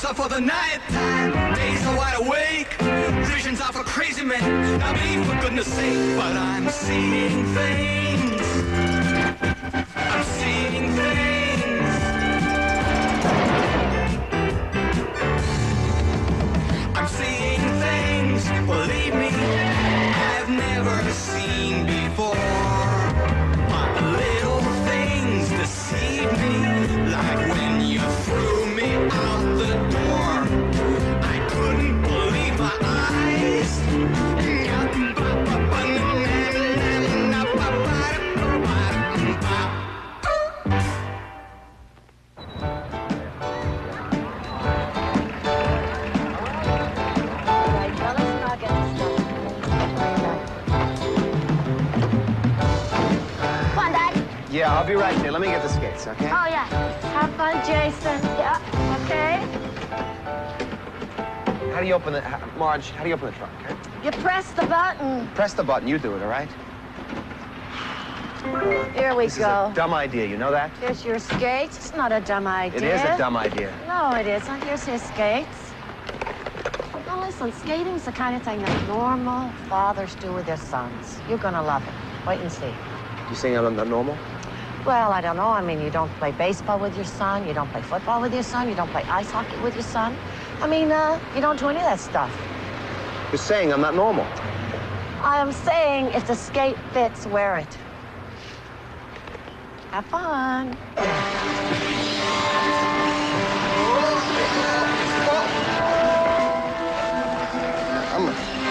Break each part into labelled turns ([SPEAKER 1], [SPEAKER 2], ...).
[SPEAKER 1] Blues are for the night time. Days are wide awake. Visions are for crazy men. I believe for goodness sake, but I'm seeing things. I'm seeing things. I'm seeing things, believe me, I've never seen before. But little things deceive me, like when you threw me out the door. I couldn't believe my eyes.
[SPEAKER 2] Yeah, I'll be right there. Let me get the skates, okay?
[SPEAKER 3] Oh, yeah. Have fun, Jason. Yeah, okay?
[SPEAKER 2] How do you open the... Marge, how do you open the trunk, okay?
[SPEAKER 3] You press the button.
[SPEAKER 2] Press the button. You do it, all right?
[SPEAKER 3] Here we
[SPEAKER 2] This
[SPEAKER 3] go.
[SPEAKER 2] is a dumb idea. You know that?
[SPEAKER 3] Here's your skates. It's not a dumb idea.
[SPEAKER 2] It is a dumb idea.
[SPEAKER 3] No, it isn't. Here's his skates. Now, listen, skating's the kind of thing that normal fathers do with their sons. You're gonna love it. Wait and see.
[SPEAKER 2] You saying I'm not normal?
[SPEAKER 3] Well, I don't know. I mean, you don't play baseball with your son. You don't play football with your son. You don't play ice hockey with your son. I mean, you don't do any of that stuff.
[SPEAKER 2] You're saying I'm not normal.
[SPEAKER 3] I am saying if the skate fits, wear it. Have fun.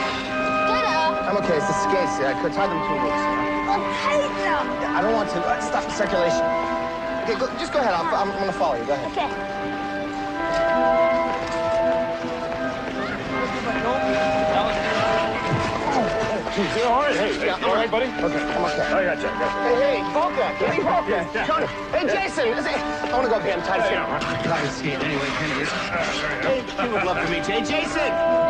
[SPEAKER 2] I'm okay. It's the skates. I could tie them to a loose.
[SPEAKER 3] Well, take them.
[SPEAKER 2] I don't want to. Stop the circulation. Okay, just go ahead. I'm going to follow you. Go ahead.
[SPEAKER 3] Okay.
[SPEAKER 4] You all right? Hey,
[SPEAKER 2] Yeah,
[SPEAKER 4] you all right, buddy?
[SPEAKER 2] Okay, I'm okay.
[SPEAKER 4] I got you.
[SPEAKER 2] Hey, Volka, Kenny Volka.
[SPEAKER 4] Yeah.
[SPEAKER 2] Tony. Hey, Jason. I want to go up here. I'm tired of skating.
[SPEAKER 4] I'm
[SPEAKER 2] tired of skating anyway, Kenny. Hey, he would love to meet you. Hey,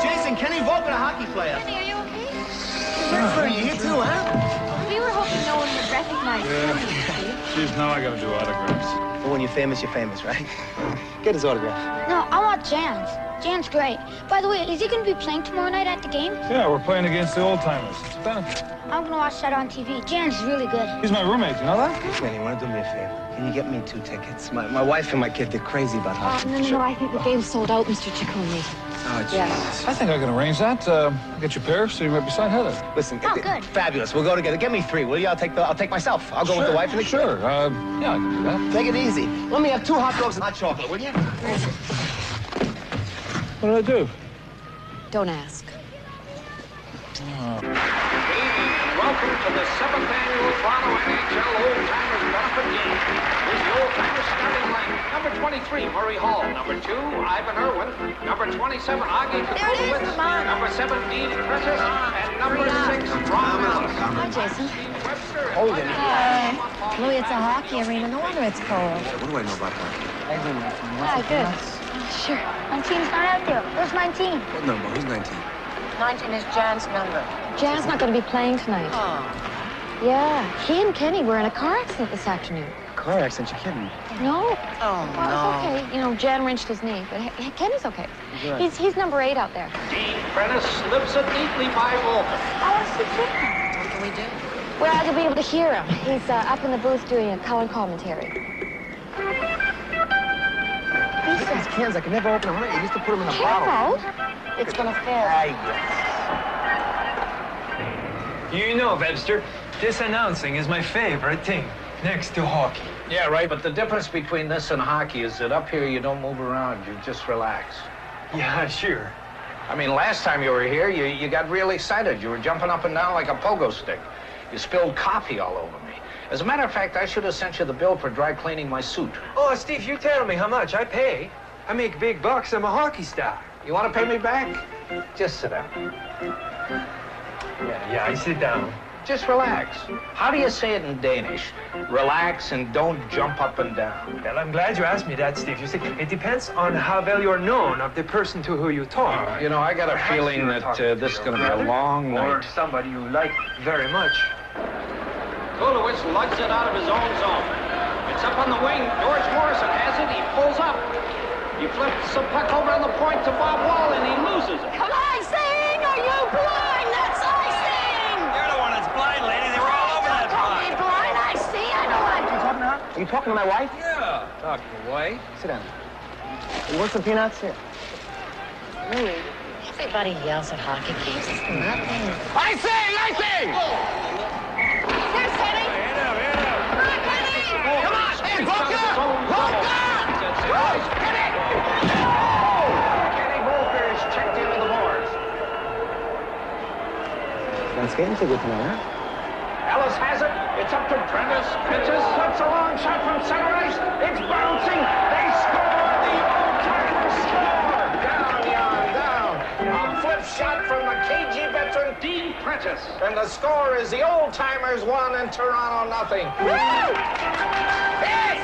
[SPEAKER 2] Jason, Kenny Volka, a hockey player.
[SPEAKER 5] Kenny, are you okay?
[SPEAKER 2] Are you here too, huh?
[SPEAKER 5] We were hoping no one would recognize you.
[SPEAKER 4] Jeez, now I gotta do autographs.
[SPEAKER 2] Well, when you're famous, right? Get his autograph.
[SPEAKER 5] No, I want Jan's. Jan's great. By the way, is he going to be playing tomorrow night at the game?
[SPEAKER 4] Yeah, we're playing against the old-timers. It's a benefit.
[SPEAKER 5] I'm going to watch that on TV. Jan's really good.
[SPEAKER 4] He's my roommate, you know that?
[SPEAKER 2] Kenny, you want to do me a favor? Can you get me 2 tickets? My wife and my kid, they're crazy about hockey.
[SPEAKER 5] No, I think the game's sold out, Mr. Ciccone.
[SPEAKER 2] Oh, Jesus.
[SPEAKER 4] I think I can arrange that. Get your pair so you're right beside Heather.
[SPEAKER 2] Listen,
[SPEAKER 5] Oh, good.
[SPEAKER 2] fabulous. We'll go together. Get me 3, will you? I'll take myself. I'll go with the wife and the kid.
[SPEAKER 4] Sure. Yeah, I can do that.
[SPEAKER 2] Take it easy. Let me have 2 hot dogs and hot chocolate, will you?
[SPEAKER 4] What did I do?
[SPEAKER 5] Don't ask.
[SPEAKER 6] Welcome to the 7th annual Toronto NHL Old Timers Benefit Game. Here's the Old Timers starting lineup. Number 23, Murray Hall. Number 2, Ivan Irwin. Number 27, Augie Kakowicz. Number 17, Curtis. And number 6, Ron Ellis.
[SPEAKER 3] Hi, Jason.
[SPEAKER 2] Hold it.
[SPEAKER 3] Hi. Louis, it's a hockey arena. No wonder it's cold.
[SPEAKER 2] What do I know about that?
[SPEAKER 3] Yeah, good.
[SPEAKER 5] Sure. My team's not out there. Where's 19?
[SPEAKER 2] What number? Who's 19?
[SPEAKER 3] 19 is Jan's number.
[SPEAKER 7] Jan's not going to be playing tonight.
[SPEAKER 3] Oh.
[SPEAKER 7] Yeah, he and Kenny were in a car accident this afternoon.
[SPEAKER 2] Car accident? You kidding me?
[SPEAKER 7] No.
[SPEAKER 3] Oh,
[SPEAKER 7] Well, it's okay. You know, Jan wrenched his knee, but Kenny's okay.
[SPEAKER 2] Good.
[SPEAKER 7] He's number 8 out there.
[SPEAKER 6] Dean Prentice slips it neatly by Wolfen.
[SPEAKER 7] I want to see Chicken.
[SPEAKER 3] What can we do?
[SPEAKER 7] Well, I'll be able to hear him. He's up in the booth doing a color commentary.
[SPEAKER 2] These cans, I can never open them. I used to put them in a bottle.
[SPEAKER 7] Careful.
[SPEAKER 3] It's gonna fit.
[SPEAKER 8] You know, Webster, this announcing is my favorite thing, next to hockey.
[SPEAKER 6] Yeah, right, but the difference between this and hockey is that up here you don't move around, you just relax.
[SPEAKER 8] Yeah, sure.
[SPEAKER 6] I mean, last time you were here, you got real excited. You were jumping up and down like a pogo stick. You spilled coffee all over me. As a matter of fact, I should have sent you the bill for dry cleaning my suit.
[SPEAKER 8] Oh, Steve, you tell me how much I pay. I make big bucks. I'm a hockey star.
[SPEAKER 6] You want to pay me back? Just sit down.
[SPEAKER 8] Yeah, I sit down.
[SPEAKER 6] Just relax. How do you say it in Danish? Relax and don't jump up and down.
[SPEAKER 8] Well, I'm glad you asked me that, Steve. You see, it depends on how well you're known of the person to who you talk.
[SPEAKER 6] You know, I got a feeling that this is going to be a long
[SPEAKER 8] Or
[SPEAKER 6] night.
[SPEAKER 8] somebody you like very much.
[SPEAKER 6] Kulowitz lugs it out of his own zone. It's up on the wing. George Morrison has it. He pulls up. He flips the puck over on point to Bob Wall, and he loses it.
[SPEAKER 3] Come on, sing! Are you blind? That's icing!
[SPEAKER 2] You're the one that's blind, lady. They were all over that
[SPEAKER 3] Call me
[SPEAKER 2] spot.
[SPEAKER 3] blind, I see. I know I'm...
[SPEAKER 2] Are you talking to my wife?
[SPEAKER 4] Yeah. Talking away.
[SPEAKER 2] Sit down. You want some peanuts? Here.
[SPEAKER 3] Louis, everybody yells at hockey games. It's nothing.
[SPEAKER 2] I sing!
[SPEAKER 3] Here's Kenny! Come on, Kenny!
[SPEAKER 2] Come on! Hey, Volker!
[SPEAKER 6] Kenny Volker is checked into the boards.
[SPEAKER 2] Got a skating ticket tonight, huh?
[SPEAKER 6] Ellis has it. It's up to Prentice. Pitches. Slips a long shot from center ice. It's bouncing. They score. The old-timers score. Down. A flip shot from the KG veteran, Dean Prentice. And the score is the old-timers 1 and Toronto nothing. Hey!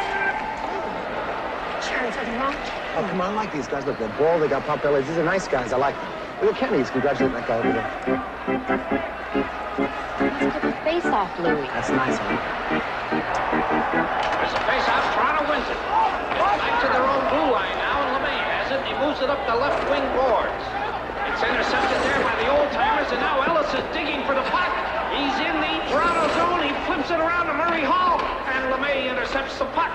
[SPEAKER 3] Sharon, something wrong?
[SPEAKER 2] Oh, come on, I like these guys. Look, they're bald, they got pop bellies. These are nice guys. I like them. Look at Kenny. He's congratulating that guy over there.
[SPEAKER 7] Let's get the face off, Louis.
[SPEAKER 2] That's nice, huh?
[SPEAKER 6] There's a face-off. Toronto wins it. Back to their own blue line now, and LeMay has it. He moves it up the left wing boards. It's intercepted there by the old-timers, and now Ellis is digging for the puck. He's in the Toronto zone. He flips it around to Murray Hall, and LeMay intercepts the puck.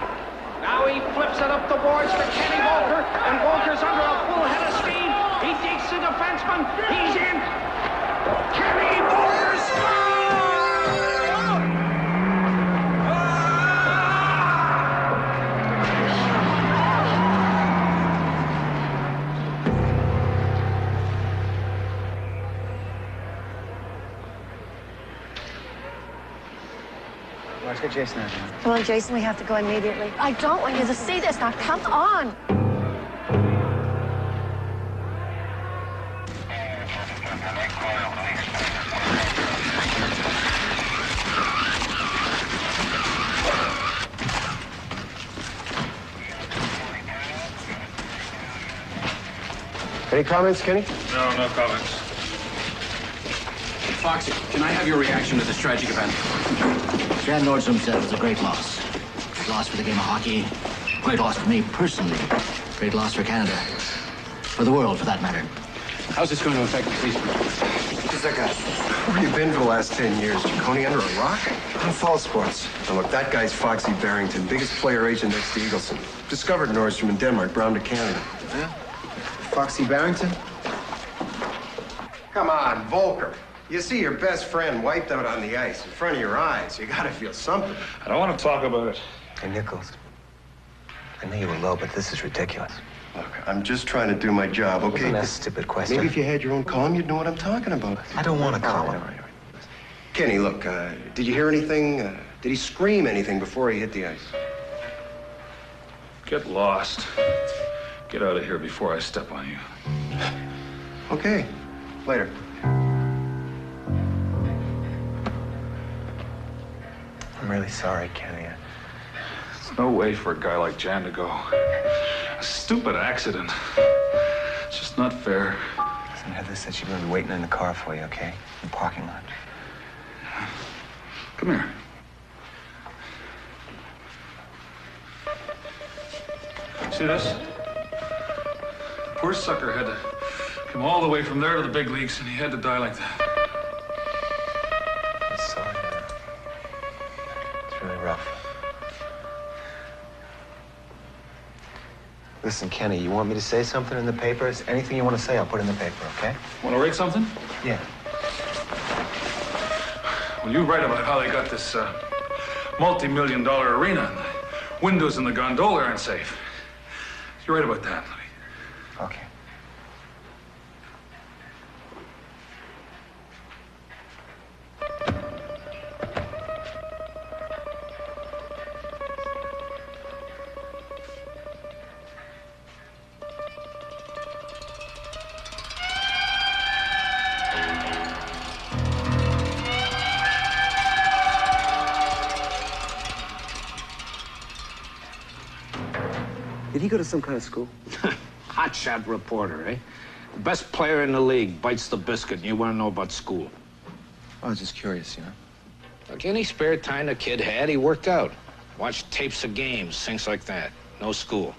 [SPEAKER 6] Now he flips it up the boards to Kenny Volker, and Volker's under a full head of steam. He digs the defenseman. He's in. Kenny Volker scores!
[SPEAKER 2] Let's get Jason out here.
[SPEAKER 3] Come on, Jason, we have to go immediately. I don't want you to see this. Now, come on.
[SPEAKER 2] Any comments, Kenny?
[SPEAKER 4] No comments.
[SPEAKER 9] Foxy, can I have your reaction to this tragic event? Jan Nordstrom said it was a great loss. Great loss for the game of hockey. Great loss for me personally. Great loss for Canada. For the world, for that matter. How's this going to affect the police?
[SPEAKER 10] Who's that guy? Where have you been for the last 10 years? Jaconi under a rock? I don't follow sports. Now look, that guy's Foxy Barrington, biggest player agent next to Eagleson. Discovered Nordstrom in Denmark, brought him to Canada.
[SPEAKER 2] Yeah? Foxy Barrington?
[SPEAKER 10] Come on, Volker. You see your best friend wiped out on the ice in front of your eyes. You gotta feel something.
[SPEAKER 4] I don't want to talk about it.
[SPEAKER 10] Hey, Nichols. I know you were low, but this is ridiculous. Look, I'm just trying to do my job, okay?
[SPEAKER 2] That's a stupid question.
[SPEAKER 10] Maybe if you had your own column, you'd know what I'm talking about.
[SPEAKER 2] I don't want a column.
[SPEAKER 10] All right. Kenny, look, did you hear anything? Did he scream anything before he hit the ice?
[SPEAKER 4] Get lost. Get out of here before I step on you.
[SPEAKER 10] Okay. Later.
[SPEAKER 2] I'm really sorry, Kenny.
[SPEAKER 4] There's no way for a guy like Jan to go. A stupid accident. It's just not fair.
[SPEAKER 2] Listen, Heather said she's going to be waiting in the car for you, okay? In the parking lot.
[SPEAKER 4] Come here. See this? Poor sucker had to come all the way from there to the big leagues, and he had to die like that.
[SPEAKER 2] I'm sorry, Heather. It's really rough. Listen, Kenny, you want me to say something in the paper? Anything you want to say, I'll put in the paper, okay?
[SPEAKER 4] Want to write something?
[SPEAKER 2] Yeah.
[SPEAKER 4] Well, you write about how they got this multi-million-dollar arena, and the windows in the gondola aren't safe. You write about that, Louis.
[SPEAKER 2] Okay. Did he go to some kind of school?
[SPEAKER 6] Hotshot reporter, eh? The best player in the league bites the biscuit, and you want to know about school.
[SPEAKER 2] I was just curious, you know.
[SPEAKER 6] Like any spare time the kid had, he worked out. Watched tapes of games, things like that. No school.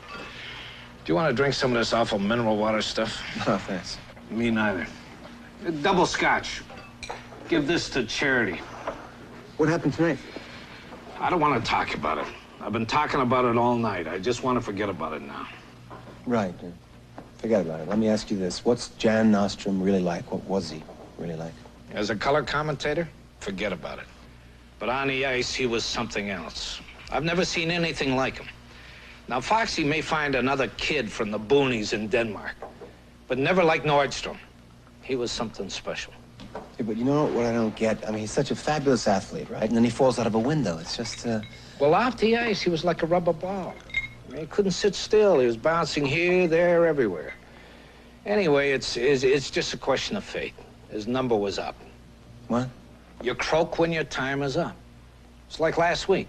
[SPEAKER 6] Do you want to drink some of this awful mineral water stuff?
[SPEAKER 10] No, thanks.
[SPEAKER 6] Me neither. Double scotch. Give this to charity.
[SPEAKER 10] What happened tonight?
[SPEAKER 6] I don't want to talk about it. I've been talking about it all night. I just want to forget about it now.
[SPEAKER 10] Right. Forget about it. Let me ask you this. What's Jan Nostrom really like? What was he really like?
[SPEAKER 6] As a color commentator, forget about it. But on the ice, he was something else. I've never seen anything like him. Now, Foxy may find another kid from the boonies in Denmark, but never like Nordstrom. He was something special.
[SPEAKER 10] Yeah, but you know what I don't get? I mean, he's such a fabulous athlete, right? And then he falls out of a window. It's just,
[SPEAKER 6] Well, off the ice, he was like a rubber ball. I mean, he couldn't sit still. He was bouncing here, there, everywhere. Anyway, it's just a question of fate. His number was up.
[SPEAKER 10] What?
[SPEAKER 6] You croak when your time is up. It's like last week.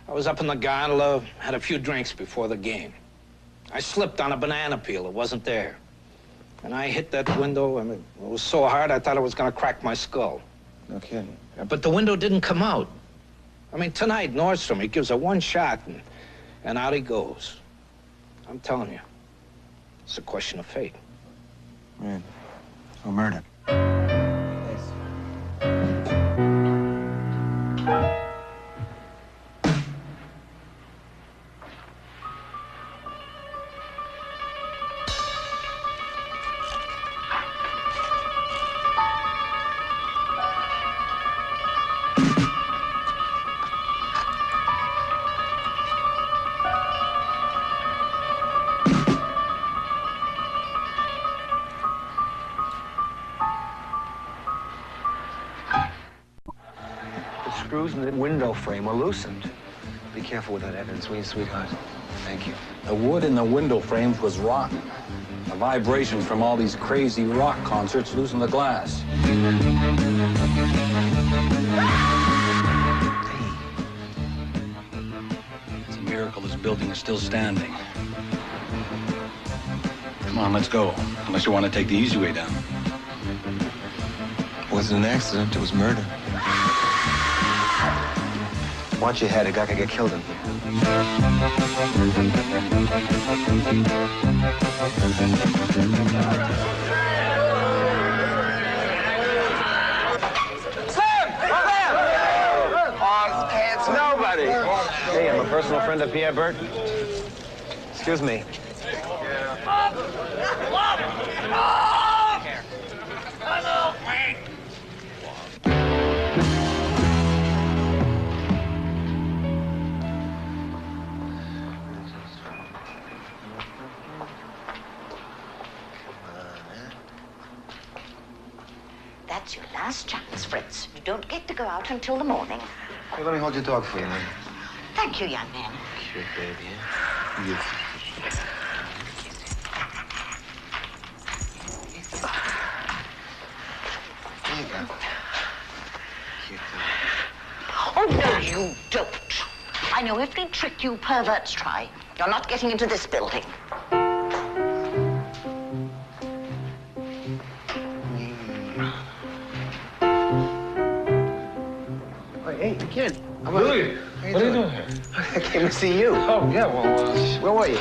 [SPEAKER 6] I was up in the gondola, had a few drinks before the game. I slipped on a banana peel. It wasn't there. And I hit that window. I mean, it was so hard, I thought it was going to crack my skull.
[SPEAKER 10] No kidding.
[SPEAKER 6] But the window didn't come out. I mean, tonight, Nordstrom, he gives a one shot, and out he goes. I'm telling you, it's a question of fate.
[SPEAKER 10] Right. Or murder.
[SPEAKER 2] Screws in the window frame are loosened. Be careful with that, Evans, will you, sweetheart? Thank you.
[SPEAKER 11] The wood in the window frames was rotten. The vibrations from all these crazy rock concerts loosened the glass. It's a miracle this building is still standing. Come on, let's go. Unless you want to take the easy way down.
[SPEAKER 10] It wasn't an accident, it was murder.
[SPEAKER 2] Watch your head, a guy could get killed in here.
[SPEAKER 12] It's nobody.
[SPEAKER 2] Hey, I'm a personal friend of Pierre Burton. Excuse me.
[SPEAKER 13] That's your last chance, Fritz. You don't get to go out until the morning.
[SPEAKER 10] Hey, let me hold your dog for you, man.
[SPEAKER 13] Thank you, young man.
[SPEAKER 10] Cute baby, eh? You. There you go. Cute girl.
[SPEAKER 13] Oh, no, you don't. I know every trick you perverts try. You're not getting into this building.
[SPEAKER 2] Hey, kid.
[SPEAKER 4] Louis, what are you doing here?
[SPEAKER 2] I came to see you.
[SPEAKER 4] Oh, yeah, well,
[SPEAKER 2] Where were you?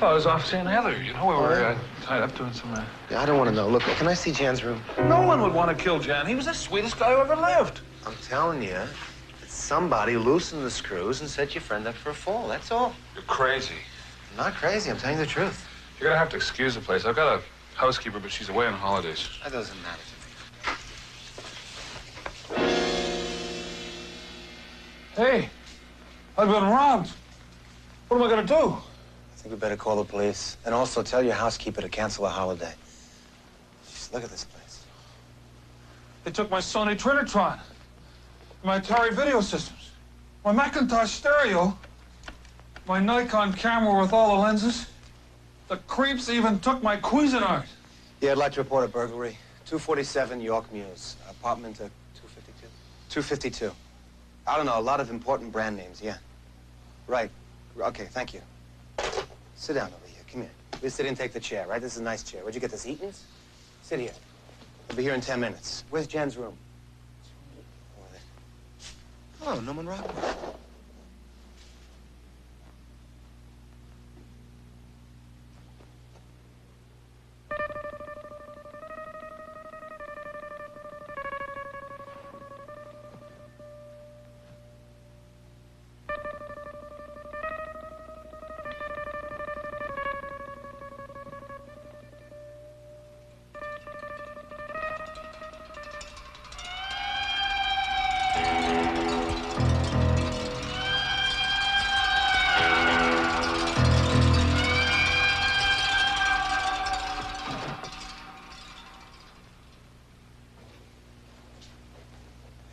[SPEAKER 4] I was off seeing Heather. You know, we were tied up doing some...
[SPEAKER 10] Yeah, I don't want to know. Look, can I see Jan's room?
[SPEAKER 4] No one would want to kill Jan. He was the sweetest guy who ever lived.
[SPEAKER 10] I'm telling you, it's somebody loosened the screws and set your friend up for a fall. That's all.
[SPEAKER 4] You're crazy.
[SPEAKER 10] I'm not crazy. I'm telling you the truth.
[SPEAKER 4] You're gonna have to excuse the place. I've got a housekeeper, but she's away on holidays.
[SPEAKER 10] That doesn't matter to
[SPEAKER 4] Hey, I've been robbed. What am I gonna do?
[SPEAKER 10] I think we better call the police and also tell your housekeeper to cancel a holiday. Just look at this place.
[SPEAKER 4] They took my Sony Trinitron, my Atari video systems, my Macintosh stereo, my Nikon camera with all the lenses. The creeps even took my Cuisinart.
[SPEAKER 10] Yeah, I'd like to report a burglary. 247 York Mews, apartment 252. 252. I don't know, a lot of important brand names, yeah. Right. Okay, thank you. Sit down over here. Come here. You sit and take the chair, right? This is a nice chair. Where'd you get this, Eaton's? Sit here. I'll be here in 10 minutes. Where's Jan's room? Over there. Oh, no one robbed her.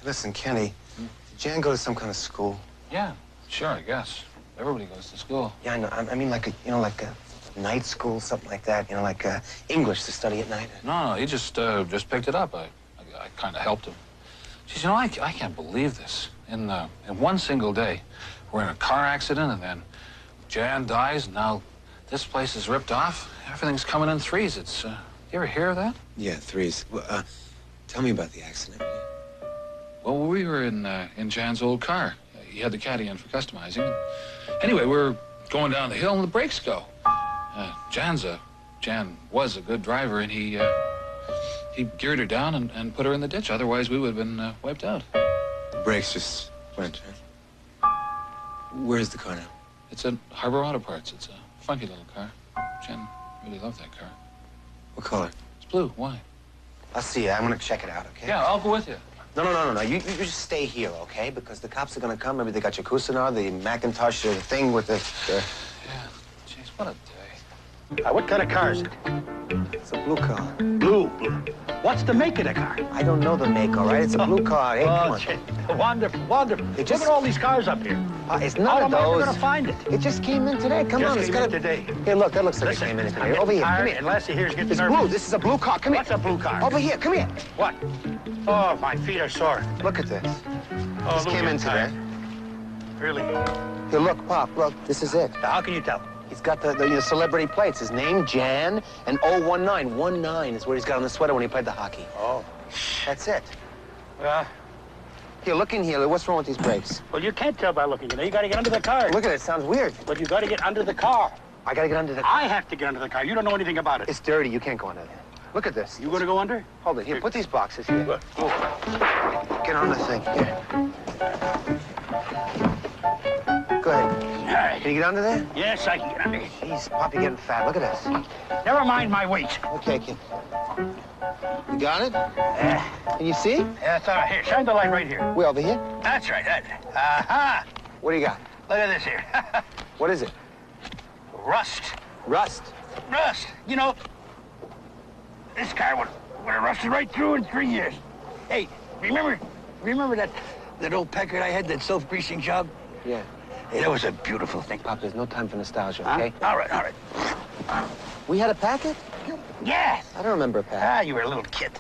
[SPEAKER 10] Listen, Kenny, did Jan go to some kind of school?
[SPEAKER 11] Yeah, sure, I guess. Everybody goes to school.
[SPEAKER 10] Yeah, I know. I mean, like a night school, something like that. Like English to study at night.
[SPEAKER 11] No, he just picked it up. I kind of helped him. Geez, I can't believe this. In one single day, we're in a car accident, and then Jan dies, and now this place is ripped off. Everything's coming in threes. It's, you ever hear of that?
[SPEAKER 10] Yeah, threes. Well, tell me about the accident.
[SPEAKER 11] Well, we were in Jan's old car. He had the caddy in for customizing. Anyway, we're going down the hill, and the brakes go. Jan was a good driver, and he geared her down and put her in the ditch. Otherwise, we would have been wiped out.
[SPEAKER 10] The brakes just went, huh? Where's the car now?
[SPEAKER 11] It's at Harbor Auto Parts. It's a funky little car. Jan really loved that car.
[SPEAKER 10] What color?
[SPEAKER 11] It's blue. Why?
[SPEAKER 10] I'll see you. I'm gonna check it out, okay?
[SPEAKER 11] Yeah, I'll go with you.
[SPEAKER 10] No. You just stay here, okay? Because the cops are gonna come. Maybe they got your Cuisinart, the Macintosh, the thing with the...
[SPEAKER 11] Yeah. Jeez, what a day.
[SPEAKER 2] What kind of car is it?
[SPEAKER 10] It's a blue car.
[SPEAKER 2] Blue. What's the make of the car?
[SPEAKER 10] I don't know the make, all right? It's a blue car. Hey, come on.
[SPEAKER 2] Wonderful. Look at all these cars up here.
[SPEAKER 10] It's none of those.
[SPEAKER 2] How am I gonna find it?
[SPEAKER 10] It just came in today. Come on, it's got
[SPEAKER 2] today.
[SPEAKER 10] Here, look, that looks like it came in today. Over here, come here.
[SPEAKER 2] And Lassie here's getting
[SPEAKER 10] It's
[SPEAKER 2] nervous.
[SPEAKER 10] blue. This is a blue car. Come here.
[SPEAKER 2] What's a blue car?
[SPEAKER 10] Over here, come here.
[SPEAKER 2] What? Oh, my feet are sore.
[SPEAKER 10] Look at this.
[SPEAKER 2] Oh,
[SPEAKER 10] This came in today.
[SPEAKER 2] Really?
[SPEAKER 10] Here, look, Pop, look. This is it.
[SPEAKER 2] How can you tell?
[SPEAKER 10] He's got the celebrity plates. His name, Jan, and 019. 19 is what he's got on the sweater when he played the hockey.
[SPEAKER 2] Oh.
[SPEAKER 10] That's it.
[SPEAKER 2] Well...
[SPEAKER 10] Here, look in here. What's wrong with these brakes?
[SPEAKER 2] Well, you can't tell by looking. You got to get under the car.
[SPEAKER 10] Look at it. It sounds weird.
[SPEAKER 2] But you got to get under the car.
[SPEAKER 10] I got to get under the car.
[SPEAKER 2] I have to get under the car. You don't know anything about it.
[SPEAKER 10] It's dirty. You can't go under there. Look at this.
[SPEAKER 2] You going to go under?
[SPEAKER 10] Hold it. Here, put these boxes here. Get on the thing. Here. Go ahead.
[SPEAKER 2] All right.
[SPEAKER 10] Can you get under there?
[SPEAKER 2] Yes, I can get under.
[SPEAKER 10] Jeez, Pop, you're getting fat. Look at this.
[SPEAKER 2] Never mind my weight.
[SPEAKER 10] Okay, kid. You got it? Can you see?
[SPEAKER 2] Yeah, that's all right. Here, shine the light right here.
[SPEAKER 10] We over here?
[SPEAKER 2] That's right. Aha!
[SPEAKER 10] What do you got?
[SPEAKER 2] Look at this here.
[SPEAKER 10] What is it?
[SPEAKER 2] Rust.
[SPEAKER 10] Rust?
[SPEAKER 2] Rust. You know, this car would have rusted right through in 3 years. Hey, remember that old Packard I had, that self-greasing job?
[SPEAKER 10] Yeah.
[SPEAKER 2] Hey, that was a beautiful thing.
[SPEAKER 10] Pop, there's no time for nostalgia, okay?
[SPEAKER 2] Huh? All right.
[SPEAKER 10] We had a packet?
[SPEAKER 2] Yes.
[SPEAKER 10] I don't remember a packet.
[SPEAKER 2] You were a little kid.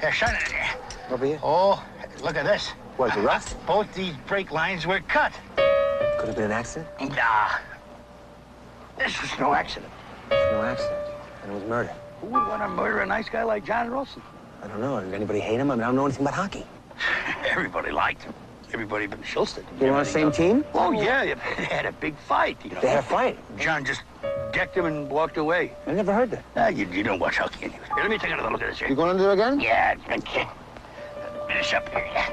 [SPEAKER 2] Here, shine it in here.
[SPEAKER 10] Over here?
[SPEAKER 2] Oh, look at this.
[SPEAKER 10] What, is it rust?
[SPEAKER 2] Both these brake lines were cut.
[SPEAKER 10] Could have been an accident?
[SPEAKER 2] Nah. This was no accident.
[SPEAKER 10] No accident. And it was murder.
[SPEAKER 2] Who would want to murder a nice guy like John Wilson?
[SPEAKER 10] I don't know. Did anybody hate him? I mean, I don't know anything about hockey.
[SPEAKER 2] Everybody liked him. Everybody but Schulsted.
[SPEAKER 10] You were on the same team?
[SPEAKER 2] Oh, yeah. They had a big fight, you know.
[SPEAKER 10] They had a fight?
[SPEAKER 2] John just decked him and walked away.
[SPEAKER 10] I never heard that.
[SPEAKER 2] You don't watch hockey anyway. Here, let me take another look at this here.
[SPEAKER 10] You going to do it again?
[SPEAKER 2] Yeah, okay. Finish up here, yeah.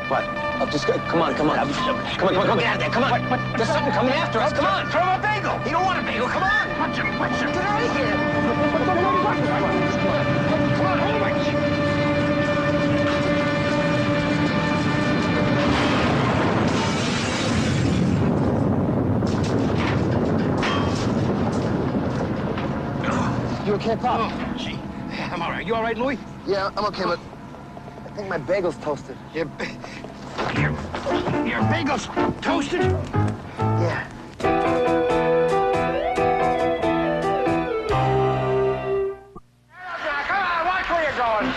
[SPEAKER 10] What? Just come on. Come on, get out of there. Come on. What? There's something coming after us. Come on.
[SPEAKER 2] Throw him a bagel.
[SPEAKER 10] You don't want a bagel. Come on.
[SPEAKER 2] Watch him.
[SPEAKER 10] Get out of here.
[SPEAKER 2] Come on, hold it.
[SPEAKER 10] You okay, Pop?
[SPEAKER 2] Oh, gee. I'm all right. You all right, Louie?
[SPEAKER 10] Yeah, I'm okay, but I think my bagel's toasted.
[SPEAKER 2] Your bagel's toasted?
[SPEAKER 10] Yeah.
[SPEAKER 6] Come on, watch where you're going.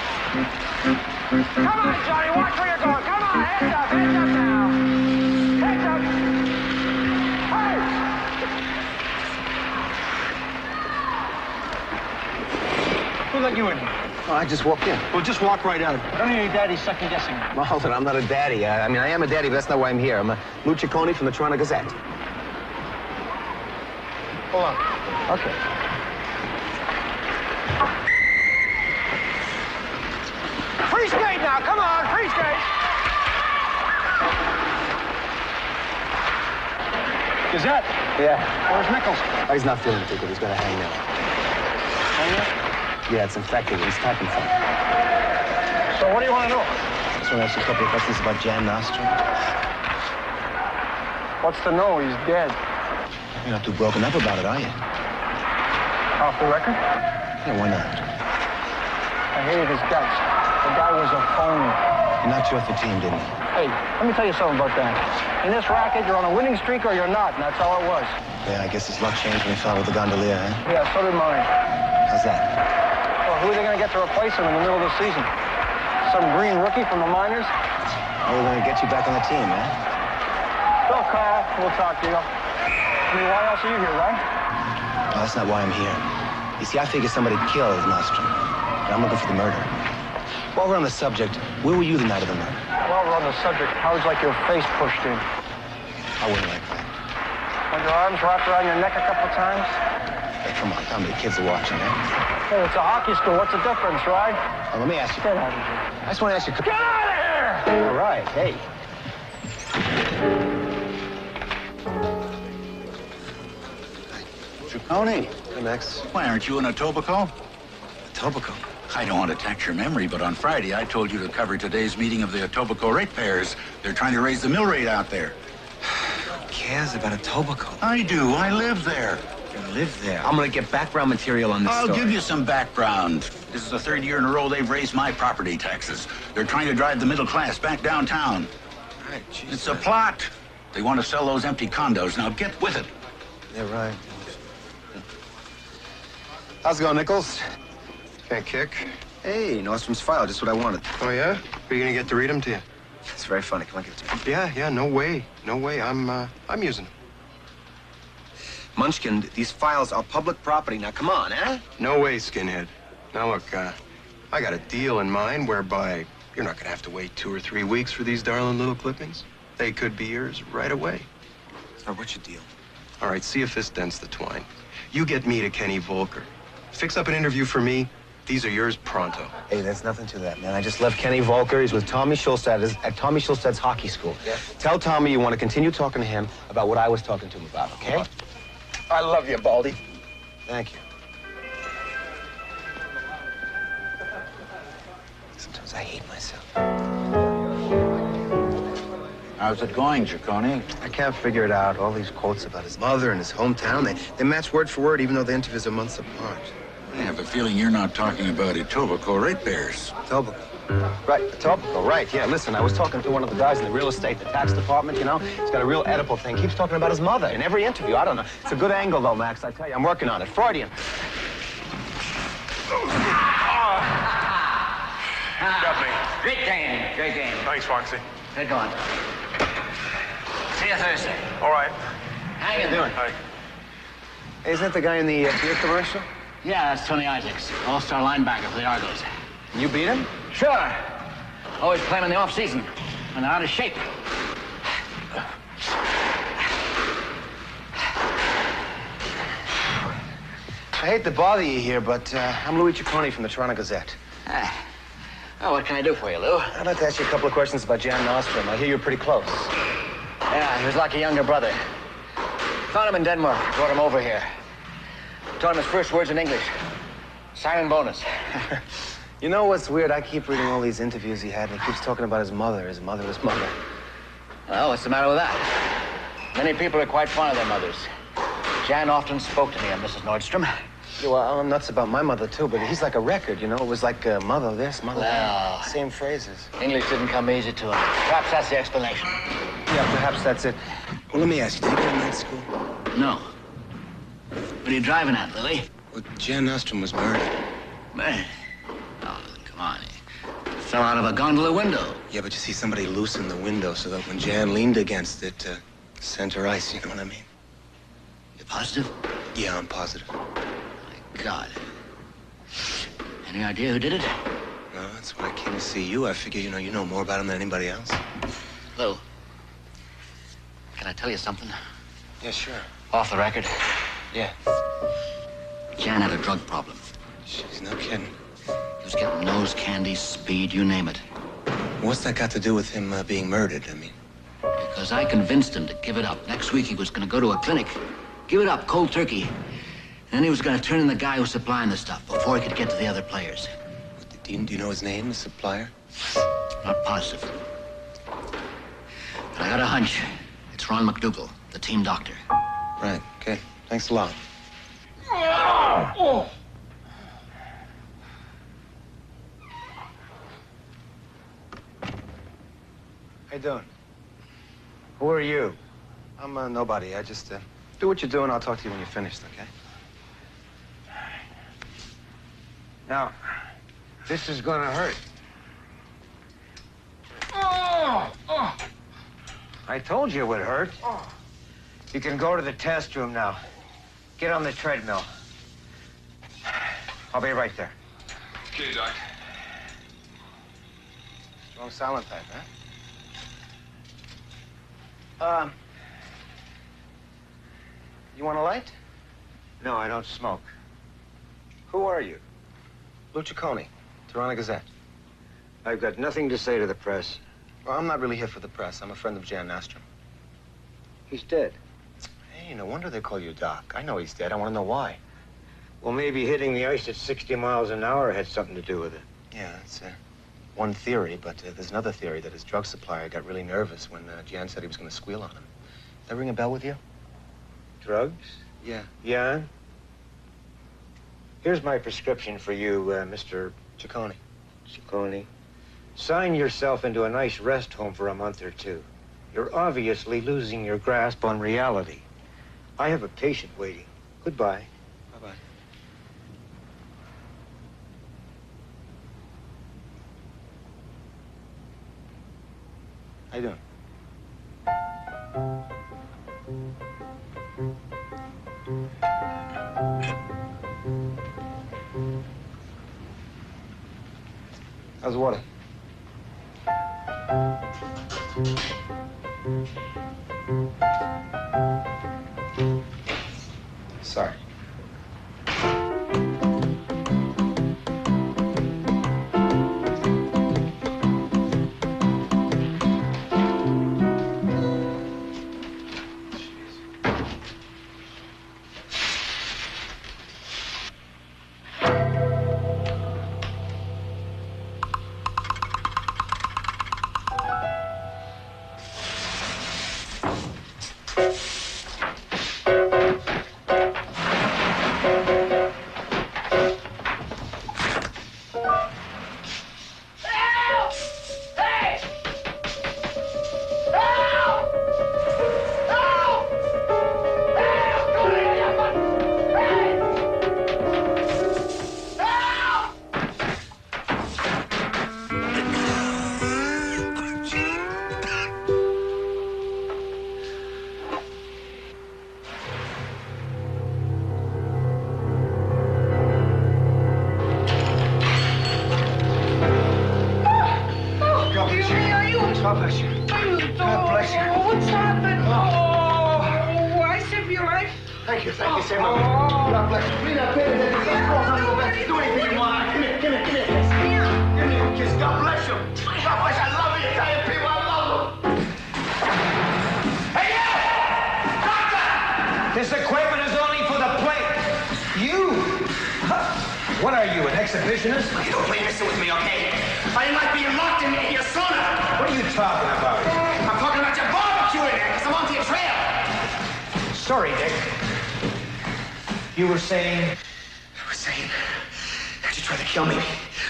[SPEAKER 6] Come on, Johnny, watch where you're going. Come on, heads up now. Heads up. Hey!
[SPEAKER 2] Who let you in?
[SPEAKER 10] Oh, I just walked in.
[SPEAKER 2] Well, just walk right out. I don't need any daddy second-guessing.
[SPEAKER 10] Well, hold it. I'm not a daddy. I mean, I am a daddy, but that's not why I'm here. I'm a Lou Ciccone from the Toronto Gazette.
[SPEAKER 2] Hold on.
[SPEAKER 10] Okay.
[SPEAKER 6] Free skate now, come on, free skate.
[SPEAKER 2] Gazette?
[SPEAKER 10] Yeah.
[SPEAKER 2] Where's Nichols?
[SPEAKER 10] Oh, he's not feeling too good. He's got a hangnail.
[SPEAKER 2] Hangnail?
[SPEAKER 10] Yeah, it's infected. He's typing something.
[SPEAKER 2] So what do you want to know?
[SPEAKER 10] Just want to ask you a couple of questions about Jan Nostrum.
[SPEAKER 2] What's to know? He's dead.
[SPEAKER 10] You're not too broken up about it, are you?
[SPEAKER 2] Off the record?
[SPEAKER 10] Yeah, why not?
[SPEAKER 2] I hated his guts. The guy was a phony.
[SPEAKER 10] He knocked you off the team, didn't he?
[SPEAKER 2] Hey, let me tell you something about that. In this racket, you're on a winning streak or you're not, and that's all it was.
[SPEAKER 10] Yeah, I guess his luck changed when he fell with the gondolier, huh?
[SPEAKER 2] Yeah, so did mine.
[SPEAKER 10] How's that?
[SPEAKER 2] Well, who are they going to get to replace him in the middle of the season? Some green rookie from the minors?
[SPEAKER 10] Well, we're going to get you back on the team, huh?
[SPEAKER 2] Well, Carl, we'll talk to you. I mean, why else are you here, right?
[SPEAKER 10] No, that's not why I'm here. You see, I figure somebody killed Nostrum, and I'm looking for the murderer. While we're on the subject, where were you the night of the murder?
[SPEAKER 2] While we're on the subject, how was like your face pushed in?
[SPEAKER 10] I wouldn't like that.
[SPEAKER 2] Had your arms wrapped around your neck a couple of times?
[SPEAKER 10] Hey, come on, how many kids are watching, eh?
[SPEAKER 2] Hey, it's a hockey school. What's the difference, right?
[SPEAKER 10] Well, let me ask you.
[SPEAKER 2] Get out of here.
[SPEAKER 10] I just want to ask you.
[SPEAKER 2] Get out of here!
[SPEAKER 10] All right, hey.
[SPEAKER 14] Ciccone.
[SPEAKER 10] Hey, Max.
[SPEAKER 14] Why, aren't you in Etobicoke?
[SPEAKER 10] Etobicoke?
[SPEAKER 14] I don't want to tax your memory, but on Friday I told you to cover today's meeting of the Etobicoke ratepayers. They're trying to raise the mill rate out there.
[SPEAKER 10] Who cares about Etobicoke?
[SPEAKER 14] I do. I live there.
[SPEAKER 10] You live there? I'm going to get background material on this
[SPEAKER 14] I'll
[SPEAKER 10] story.
[SPEAKER 14] give you some background. This is the third year in a row they've raised my property taxes. They're trying to drive the middle class back downtown.
[SPEAKER 10] All right, geez.
[SPEAKER 14] It's a plot. They want to sell those empty condos. Now get with it.
[SPEAKER 10] Yeah, right. How's it going, Nichols? Can't kick. Hey, Nostrum's file, just what I wanted.
[SPEAKER 15] Oh, yeah? Are you gonna get to read them to you?
[SPEAKER 10] It's very funny. Come on, give it to me.
[SPEAKER 15] Yeah, no way. No way. I'm using them.
[SPEAKER 10] Munchkin, these files are public property. Now, come on, eh?
[SPEAKER 15] No way, skinhead. Now, look, I got a deal in mind whereby you're not gonna have to wait 2 or 3 weeks for these darling little clippings. They could be yours right away.
[SPEAKER 10] So what's your deal?
[SPEAKER 15] All right, see if this dents the twine. You get me to Kenny Volker. Fix up an interview for me. These are yours pronto.
[SPEAKER 10] Hey, there's nothing to that, man. I just left Kenny Volker. He's with Tommy Schulstad at Tommy Schulstad's hockey school. Yeah. Tell Tommy you want to continue talking to him about what I was talking to him about, okay?
[SPEAKER 15] I love you, Baldy.
[SPEAKER 10] Thank you. Sometimes I hate myself.
[SPEAKER 14] How's it going, Ciccone?
[SPEAKER 10] I can't figure it out. All these quotes about his mother and his hometown, they match word for word, even though the interviews are months apart.
[SPEAKER 14] I have a feeling you're not talking about Etobicoke ratepayers.
[SPEAKER 10] Etobicoke. Right, Etobicoke, right. Yeah, listen, I was talking to one of the guys in the real estate, the tax department, you know? He's got a real Oedipal thing. Keeps talking about his mother in every interview. I don't know. It's a good angle, though, Max. I tell you, I'm working on it. Freudian.
[SPEAKER 6] Got me.
[SPEAKER 13] Great game. Great game.
[SPEAKER 6] Thanks, Foxy.
[SPEAKER 13] Good going. See you Thursday.
[SPEAKER 6] All right.
[SPEAKER 13] How you doing?
[SPEAKER 6] Hi.
[SPEAKER 10] Hey, isn't that the guy in the beer commercial?
[SPEAKER 13] Yeah, that's Tony Isaacs, all-star linebacker for the Argos.
[SPEAKER 10] You beat him?
[SPEAKER 13] Sure. Always play him in the off-season when they're out of shape.
[SPEAKER 10] I hate to bother you here, but I'm Louis Ciccone from the Toronto Gazette.
[SPEAKER 13] Oh, what can I do for you, Lou?
[SPEAKER 10] I'd like to ask you a couple of questions about Jan Nostrum. I hear you're pretty close.
[SPEAKER 13] Yeah, he was like a younger brother. Found him in Denmark, brought him over here. Taught him his first words in English. Signing bonus.
[SPEAKER 10] You know what's weird? I keep reading all these interviews he had, and he keeps talking about his mother, his mother, his mother.
[SPEAKER 13] Well, what's the matter with that? Many people are quite fond of their mothers. Jan often spoke to me of Mrs. Nordstrom.
[SPEAKER 10] Yeah, well, I'm nuts about my mother, too, but he's like a record, you know? It was like mother this, mother that. Same phrases.
[SPEAKER 13] English didn't come easy to him. Perhaps that's the explanation.
[SPEAKER 10] Yeah, perhaps that's it. Well, let me ask you, did you go to night school?
[SPEAKER 13] No. What are you driving at, Lily?
[SPEAKER 10] Well, Jan Nostrum was murdered.
[SPEAKER 13] Man. Oh, come on. He fell out of a gondola window.
[SPEAKER 10] Yeah, but you see, somebody loosened the window so that when Jan leaned against it, sent her ice, you know what I mean?
[SPEAKER 13] You positive?
[SPEAKER 10] Yeah, I'm positive.
[SPEAKER 13] My God. Any idea who did it?
[SPEAKER 10] No, that's why I came to see you. I figure, you know more about him than anybody else.
[SPEAKER 13] Lou, can I tell you something?
[SPEAKER 10] Yeah, sure.
[SPEAKER 13] Off the record?
[SPEAKER 10] Yeah.
[SPEAKER 13] Jan had a drug problem.
[SPEAKER 10] Jeez, no kidding.
[SPEAKER 13] He was getting nose candy, speed, you name it.
[SPEAKER 10] What's that got to do with him being murdered, I mean?
[SPEAKER 13] Because I convinced him to give it up. Next week he was going to go to a clinic. Give it up, cold turkey. And then he was going to turn in the guy who's supplying the stuff before he could get to the other players.
[SPEAKER 10] Do you know his name, the supplier?
[SPEAKER 13] Not positive. But I got a hunch. It's Ron McDougal, the team doctor.
[SPEAKER 10] Right, okay. Thanks a lot.
[SPEAKER 16] you doing? Who are you?
[SPEAKER 15] I'm nobody. I just do what you're doing. I'll talk to you when you're finished, okay?
[SPEAKER 16] Now, this is gonna hurt.
[SPEAKER 4] Oh! Oh!
[SPEAKER 16] I told you it would hurt.
[SPEAKER 4] Oh!
[SPEAKER 16] You can go to the test room now. Get on the treadmill. I'll be right there.
[SPEAKER 4] Okay, Doc.
[SPEAKER 15] Strong silent type, huh? You want a light?
[SPEAKER 16] No, I don't smoke.
[SPEAKER 15] Who are you? Lou Ciccone, Toronto Gazette.
[SPEAKER 16] I've got nothing to say to the press.
[SPEAKER 15] Well, I'm not really here for the press. I'm a friend of Jan Nastrom.
[SPEAKER 16] He's dead.
[SPEAKER 15] Hey, no wonder they call you Doc. I know he's dead. I want to know why.
[SPEAKER 16] Well, maybe hitting the ice at 60 miles an hour had something to do with it.
[SPEAKER 15] Yeah, that's one theory, but there's another theory that his drug supplier got really nervous when Jan said he was going to squeal on him. That ring a bell with you?
[SPEAKER 16] Drugs?
[SPEAKER 15] Yeah.
[SPEAKER 16] Jan? Here's my prescription for you, Mr.
[SPEAKER 15] Ciccone.
[SPEAKER 16] Ciccone. Sign yourself into a nice rest home for a month or two. You're obviously losing your grasp on reality. I have a patient waiting. Goodbye.
[SPEAKER 15] Bye-bye. How you doing? How's the water? Sorry.
[SPEAKER 2] God bless you. God bless you.
[SPEAKER 17] What's happened? Oh, I saved your life.
[SPEAKER 2] Thank you, Sam. God bless you. Breathe out, baby. Do anything you want. Come here. Give me a kiss. God bless you. God bless you. I love you, Italian people. I love them. Hey, you! Doctor!
[SPEAKER 16] This equipment is only for the plate. You? What are you, an exhibitionist?
[SPEAKER 2] You don't play messing with me, okay? I didn't like being locked in here sauna.
[SPEAKER 16] What are you talking about?
[SPEAKER 2] I'm talking about your barbecue in there, because I'm onto your trail.
[SPEAKER 16] Sorry, Dick. You were saying?
[SPEAKER 2] I was saying that you tried to kill me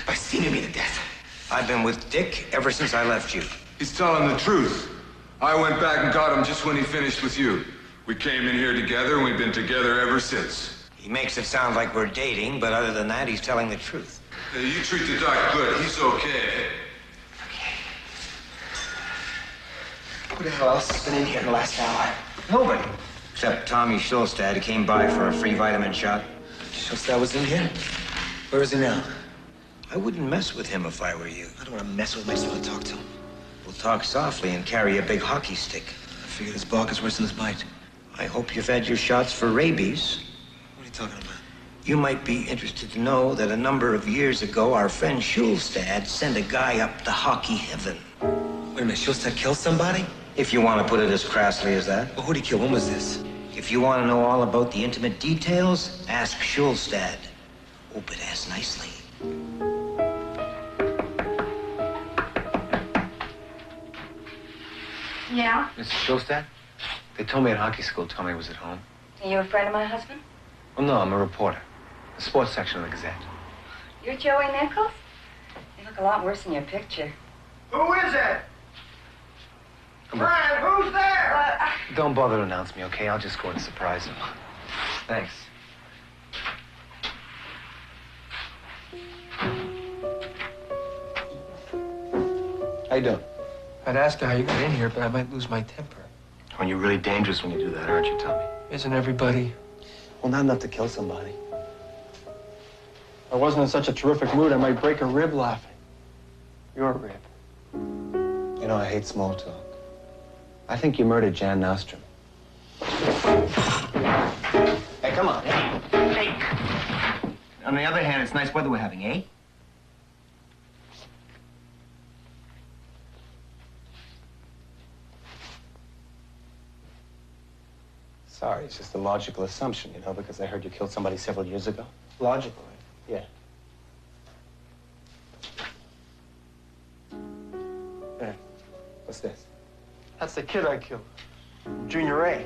[SPEAKER 2] by steaming me to death.
[SPEAKER 16] I've been with Dick ever since I left you.
[SPEAKER 18] He's telling the truth. I went back and got him just when he finished with you. We came in here together, and we've been together ever since.
[SPEAKER 16] He makes it sound like we're dating, but other than that, he's telling the truth.
[SPEAKER 18] Hey, you treat the doc good. He's okay.
[SPEAKER 2] Who the hell else has been in here in the last hour?
[SPEAKER 16] Nobody. Except Tommy Schulstad, who came by for a free vitamin shot.
[SPEAKER 2] Schulstad was in here? Where is he now?
[SPEAKER 16] I wouldn't mess with him if I were you.
[SPEAKER 2] I don't want to mess with him. I just want to talk to him.
[SPEAKER 16] We'll talk softly and carry a big hockey stick.
[SPEAKER 2] I figure his bark is worse than his bite.
[SPEAKER 16] I hope you've had your shots for rabies.
[SPEAKER 2] What are you talking about?
[SPEAKER 16] You might be interested to know that a number of years ago, our friend Schulstad sent a guy up to hockey heaven.
[SPEAKER 2] Wait a minute, Schulstad killed somebody?
[SPEAKER 16] If you want to put it as crassly as that.
[SPEAKER 2] Well, who'd he kill? When was this?
[SPEAKER 16] If you want to know all about the intimate details, ask Schulstad. Hope it asks nicely.
[SPEAKER 7] Yeah?
[SPEAKER 19] Mrs. Schulstad? They told me at hockey school Tommy was at home.
[SPEAKER 7] Are you a friend of my husband?
[SPEAKER 19] Well, no, I'm a reporter. The sports section of the Gazette.
[SPEAKER 7] You're Joey Nichols? You look a lot worse in your picture.
[SPEAKER 2] Who is it? Fran, who's there?
[SPEAKER 19] Don't bother to announce me, okay? I'll just go and surprise him. Thanks.
[SPEAKER 15] How you doing?
[SPEAKER 19] I'd ask you how you got in here, but I might lose my temper.
[SPEAKER 15] When you're really dangerous when you do that, aren't you, Tommy?
[SPEAKER 19] Isn't everybody?
[SPEAKER 15] Well, not enough to kill somebody.
[SPEAKER 19] If I wasn't in such a terrific mood, I might break a rib laughing. Your rib.
[SPEAKER 15] You know, I hate small talk. I think you murdered Jan Nostrum.
[SPEAKER 12] Hey, come on. Hey. On the other hand, it's nice weather we're having, eh?
[SPEAKER 15] Sorry, it's just a logical assumption, you know, because I heard you killed somebody several years ago.
[SPEAKER 19] Logical,
[SPEAKER 15] Yeah.
[SPEAKER 19] There.
[SPEAKER 15] What's this?
[SPEAKER 19] That's the kid I killed. Junior A.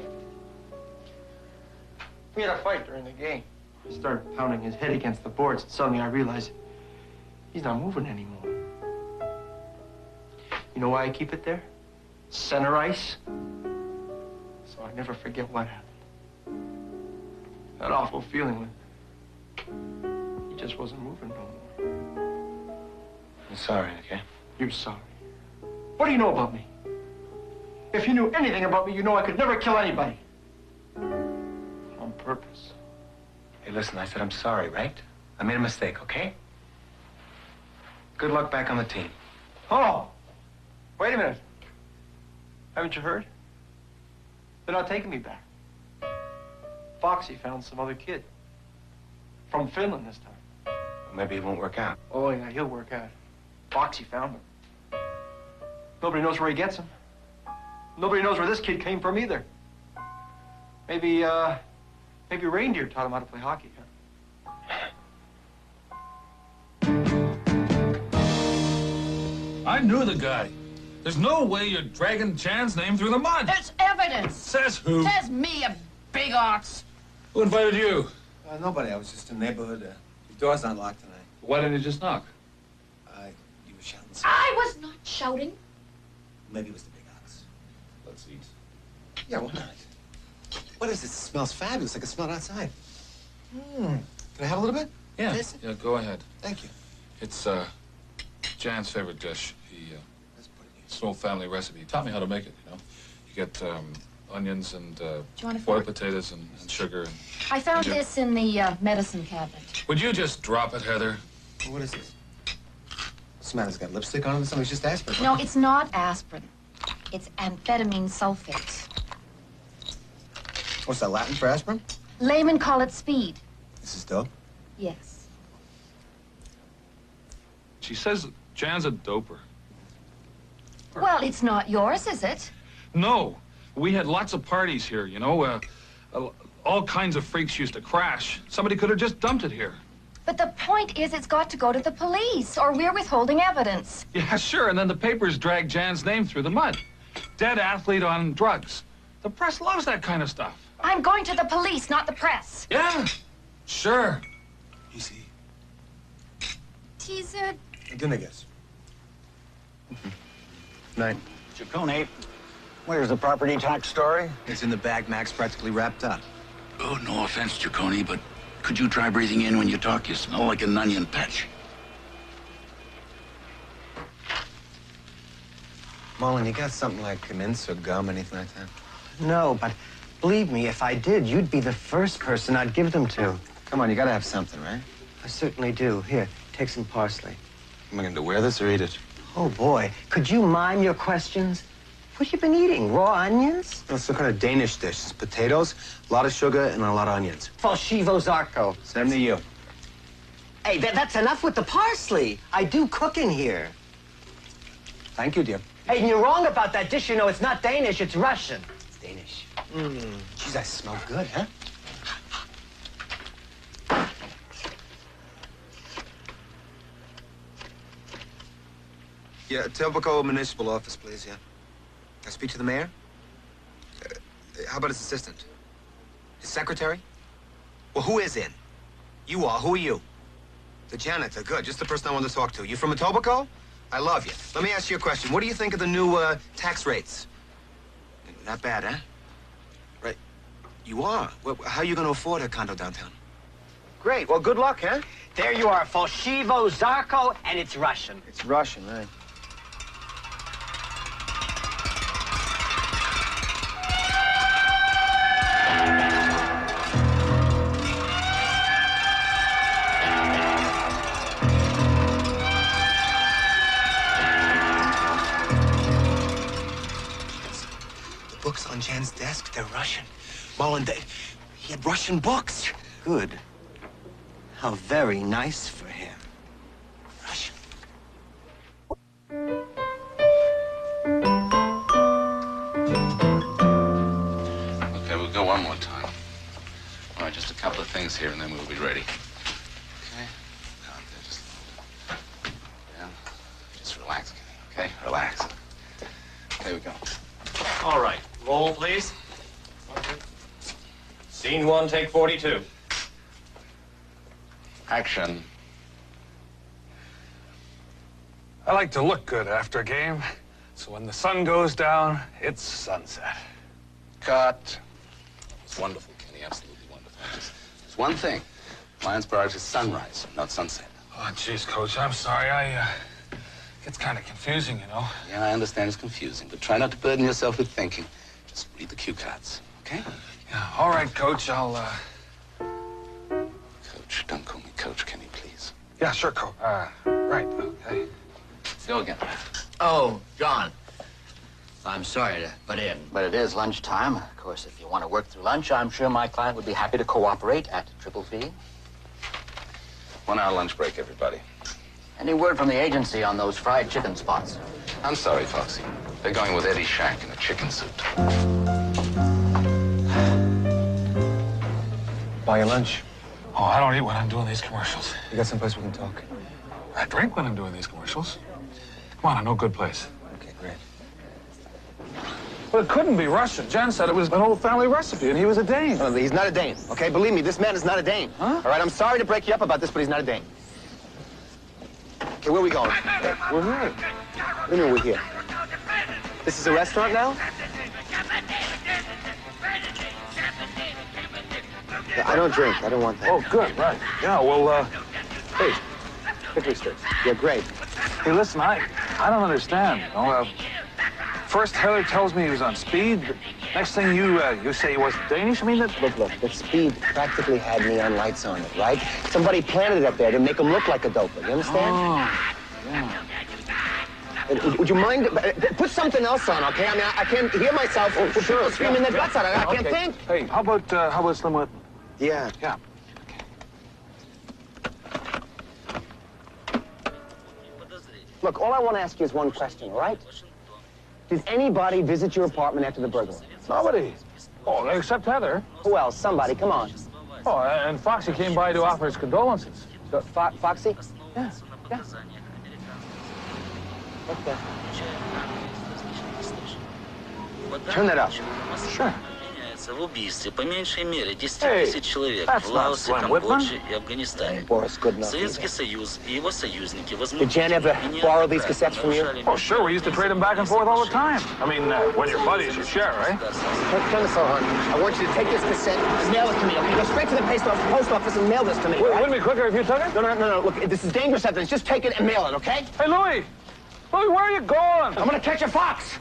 [SPEAKER 19] We had a fight during the game. He started pounding his head against the boards, and suddenly I realized he's not moving anymore. You know why I keep it there? Center ice. So I never forget what happened. That awful feeling when he just wasn't moving no more.
[SPEAKER 15] I'm sorry, okay?
[SPEAKER 19] You're sorry. What do you know about me? If you knew anything about me, you know I could never kill anybody. On purpose.
[SPEAKER 15] Hey, listen, I said I'm sorry, right? I made a mistake, okay? Good luck back on the team.
[SPEAKER 19] Oh! Wait a minute. Haven't you heard? They're not taking me back. Foxy found some other kid. From Finland this time.
[SPEAKER 15] Well, maybe it won't work out.
[SPEAKER 19] Oh, yeah, he'll work out. Foxy found him. Nobody knows where he gets him. Nobody knows where this kid came from either. Maybe Reindeer taught him how to play hockey, huh?
[SPEAKER 4] I knew the guy. There's no way you're dragging Jan's name through the mud.
[SPEAKER 3] There's evidence.
[SPEAKER 4] Says who?
[SPEAKER 3] Says me, a big ox.
[SPEAKER 4] Who invited you?
[SPEAKER 10] Nobody. I was just in the neighborhood. The door's not locked tonight.
[SPEAKER 4] Why didn't you just knock?
[SPEAKER 10] You were shouting.
[SPEAKER 3] I was not shouting.
[SPEAKER 10] Maybe it was the big ox.
[SPEAKER 4] Let's eat.
[SPEAKER 10] Yeah, why not? What is this? It smells fabulous. I can smell it outside. Can I have a little bit?
[SPEAKER 4] Yeah.
[SPEAKER 10] Taste it?
[SPEAKER 4] Yeah, go ahead.
[SPEAKER 10] Thank you.
[SPEAKER 4] It's Jan's favorite dish. It's an old family recipe. He taught me how to make it, you know. You get onions and boiled potatoes and sugar. And
[SPEAKER 3] I found this in the medicine cabinet.
[SPEAKER 4] would you just drop it, Heather?
[SPEAKER 10] What is this? What's the matter? It's got lipstick on it or something? It's just aspirin.
[SPEAKER 3] No, it's not aspirin. It's amphetamine sulfate.
[SPEAKER 10] What's that, Latin for aspirin?
[SPEAKER 3] Laymen call it speed.
[SPEAKER 10] This is dope.
[SPEAKER 3] Yes.
[SPEAKER 4] She says Jan's a doper.
[SPEAKER 3] Well, it's not yours, is it?
[SPEAKER 4] No. We had lots of parties here, you know. All kinds of freaks used to crash. Somebody could have just dumped it here.
[SPEAKER 3] But the point is it's got to go to the police, or we're withholding evidence.
[SPEAKER 4] Yeah, sure, and then the papers drag Jan's name through the mud. Dead athlete on drugs. The press loves that kind of stuff.
[SPEAKER 3] I'm going to the police, not the press.
[SPEAKER 4] Yeah, sure.
[SPEAKER 10] Easy.
[SPEAKER 3] Teaser.
[SPEAKER 10] Good, I guess. Night.
[SPEAKER 12] Ciccone, where's the property tax story?
[SPEAKER 10] It's in the bag. Mac's practically wrapped up.
[SPEAKER 14] Oh, no offense, Ciccone, but could you try breathing in when you talk? You smell like an onion patch.
[SPEAKER 10] Mullen, you got something like mints or gum, anything like that?
[SPEAKER 16] No, but believe me, if I did, you'd be the first person I'd give them to.
[SPEAKER 10] Come on, you gotta have something, right?
[SPEAKER 16] I certainly do. Here, take some parsley.
[SPEAKER 10] Am I going to wear this or eat it?
[SPEAKER 16] Oh, boy. Could you mime your questions? What you been eating? Raw onions?
[SPEAKER 10] It's some kind of Danish dish. It's potatoes, a lot of sugar, and a lot of onions.
[SPEAKER 16] Falshivo Zarko.
[SPEAKER 10] Same to you.
[SPEAKER 16] Hey, that's enough with the parsley. I do cook in here.
[SPEAKER 10] Thank you, dear.
[SPEAKER 16] Hey, and you're wrong about that dish. You know, it's not Danish, it's Russian.
[SPEAKER 10] It's Danish. Geez, I smell good, huh? Yeah, Etobicoke Municipal Office, please, yeah. Can I speak to the mayor? How about his assistant? His secretary? Well, who is in? You are. Who are you? The janitor. Good. Just the person I want to talk to. You from Etobicoke? I love you. Let me ask you a question. What do you think of the new tax rates?
[SPEAKER 12] Not bad, huh? Right. You are? Well, how are you going to afford a condo downtown?
[SPEAKER 20] Great. Well, good luck, huh?
[SPEAKER 21] There you are, Foshivo, Zarko, and it's Russian.
[SPEAKER 20] It's Russian, right?
[SPEAKER 12] The books on Jan's desk, they're Russian. Mullen, he had Russian books.
[SPEAKER 20] Good. How very nice for him.
[SPEAKER 12] Russian.
[SPEAKER 11] Okay, we'll go one more time. All right, just a couple of things here, and then we'll be ready. Okay? Down there, just a little bit. Yeah. Just relax, Kenny, okay? Relax. There we go.
[SPEAKER 22] All right. Roll, please. Scene 1, take 42.
[SPEAKER 11] Action.
[SPEAKER 4] I like to look good after a game, so when the sun goes down, it's sunset.
[SPEAKER 11] Cut. It's wonderful, Kenny, absolutely wonderful. There's one thing. Lions priority is sunrise, not sunset.
[SPEAKER 4] Oh, jeez, Coach, I'm sorry. It's kind of confusing, you know.
[SPEAKER 11] Yeah, I understand it's confusing, but try not to burden yourself with thinking. Just read the cue cards, okay?
[SPEAKER 4] Yeah, all right, Coach, I'll,
[SPEAKER 11] Coach, don't call me Coach, Kenny, please.
[SPEAKER 4] Yeah, sure, Coach. Right, okay.
[SPEAKER 11] Go again.
[SPEAKER 13] Oh, John. I'm sorry to butt in, but it is lunchtime. Of course, if you want to work through lunch, I'm sure my client would be happy to cooperate at triple fee.
[SPEAKER 11] 1 hour lunch break, everybody.
[SPEAKER 13] Any word from the agency on those fried chicken spots?
[SPEAKER 11] I'm sorry, Foxy. They're going with Eddie Shack in a chicken suit.
[SPEAKER 20] Buy your lunch.
[SPEAKER 4] Oh, I don't eat when I'm doing these commercials.
[SPEAKER 20] You got someplace we can talk?
[SPEAKER 4] I drink when I'm doing these commercials. Come on, I know a good place.
[SPEAKER 20] Okay, great.
[SPEAKER 4] Well, it couldn't be Russian. Jen said it was an old family recipe, and he was a Dane.
[SPEAKER 20] No, he's not a Dane, okay? Believe me, this man is not a Dane.
[SPEAKER 4] Huh?
[SPEAKER 20] All right, I'm sorry to break you up about this, but he's not a Dane. Okay, where are we going?
[SPEAKER 4] We're here.
[SPEAKER 20] What do you mean we're here? This is a restaurant now? Yeah, I don't drink. I don't want that.
[SPEAKER 4] Oh, good, right. Yeah, well, hey, hickory sticks.
[SPEAKER 20] Yeah, great.
[SPEAKER 4] Hey, listen, I don't understand. You know, first Heather tells me he was on speed, but next thing you say he wasn't Danish. I mean, that...
[SPEAKER 20] Look, that speed practically had neon lights on it, right? Somebody planted it up there to make him look like a doper. You understand?
[SPEAKER 4] Oh, yeah.
[SPEAKER 20] Would you mind? Put something else on, okay? I mean, I can't hear myself with people screaming their guts out. I can't think.
[SPEAKER 4] Hey, how about Slim Whitman?
[SPEAKER 20] Yeah.
[SPEAKER 4] Yeah.
[SPEAKER 20] Look, all I want to ask you is one question, all right? Did anybody visit your apartment after the burglary?
[SPEAKER 4] Nobody. Oh, except Heather.
[SPEAKER 20] Who else? Somebody, come on.
[SPEAKER 4] Oh, and Foxy came by to offer his condolences.
[SPEAKER 20] Foxy?
[SPEAKER 4] Yeah, yeah.
[SPEAKER 20] Okay. Turn that up.
[SPEAKER 4] Sure.
[SPEAKER 23] В убийстве по меньшей мере 10
[SPEAKER 4] Hey,
[SPEAKER 23] тысяч человек
[SPEAKER 4] that's
[SPEAKER 23] в
[SPEAKER 4] not
[SPEAKER 23] Лаосе,
[SPEAKER 4] Slim Whitman.
[SPEAKER 23] Камбодже и Афганистане.
[SPEAKER 20] Boris, good enough.
[SPEAKER 23] Советский Союз и его союзники
[SPEAKER 20] Did Jan ever borrow these cassettes from you?
[SPEAKER 4] Oh, sure. We used to trade them back and forth all the time. I mean, when you're buddies, you share, right?
[SPEAKER 20] Turn this on. I want you to take this cassette and mail it to me, okay? Go straight to the post office and mail this to me.
[SPEAKER 4] Wouldn't it be quicker if you took it?
[SPEAKER 20] No. Look, this is dangerous evidence. Just take it and mail it, okay?
[SPEAKER 4] Hey, Louie! Louie, where are you going?
[SPEAKER 20] I'm gonna catch a fox!